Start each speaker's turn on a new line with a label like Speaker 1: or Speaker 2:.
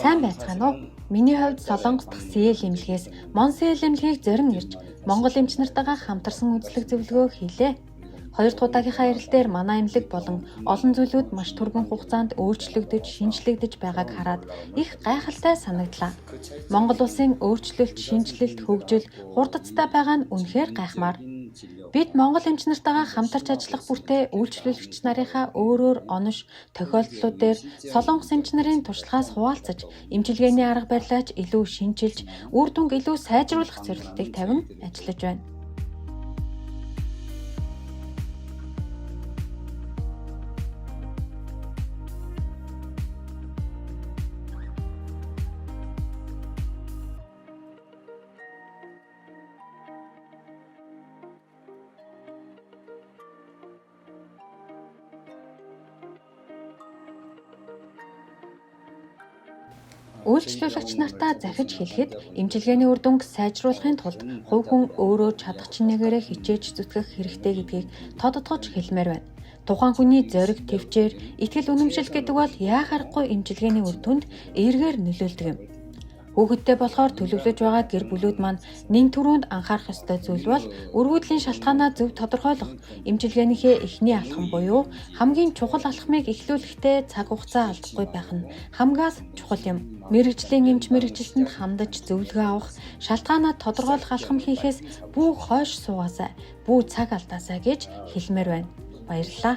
Speaker 1: Сайн байцгаана уу? Миний хувьд Солонгос дахь СЭЛ эмнэлгээс Монсэл эмнэлгийг зорин ирж Монгол эмч нартайгаа хамтарсан үзлэг зөвлөгөө хийлээ. Хоёр дахь удаагийнхаа ярил дээр манай эмнэлэг болон олон зүйлүүд маш түргэн хугацаанд өөрчлөгдөж, шинжлэгдэж байгааг хараад их гайхалтай санагдлаа. Монгол улсын өөрчлөлт, шинжилэлт, хөгжил хурдцтай байгаа нь үнэхээр гайхмаар. Бид Монгол эмч нартайгаа хамтарч ажиллах бүртээ үйлчлүүлэгч нарынхаа өөрөөр онош тохиолдлууд дээр Солонгос эмч нарын туршлагаас хуваалцаж, эмчилгээний арга барилаач илүү шинжилж, үр дүнг илүү сайжруулах зорилтыг тавин ажиллаж байна. Үйлчлүүлэгч нартаа захиж хэлэхэд эмчилгээний үр дүнг сайжруулахын тулд хувь хүн өөрөө чадах чинээгээрээ хичээж зүтгэх хэрэгтэй гэдгийг тодотгож хэлмээр байна. Тухайн хүний зориг, төвчээр, итгэл үнэмшил гэдэг бол яахаарахгүй эмчилгээний үр дүнд эергээр нөлөөлдөг юм. Хүүхэдтэй болохоор төлөвлөж байгаа гэр бүлүүд маань нэн түрүүнд анхаарах ёстой зүйл бол өргөдлийн шалтгаанаа зөв тодорхойлох, эмчилгээнийхээ эхний алхам буюу хамгийн чухал алхмыг эхлүүлэхдээ цаг хугацаа алдахгүй байх нь хамгаас чухал юм. Мэргэжлийн эмч мэргэжилтэнд хандаж зөвлөгөө авах, шалтгаанаа тодорхойлох алхам хийхээс бүү хойш суугаасай, бүү цаг алдаасай гэж хэлмээр байна. Баярлалаа.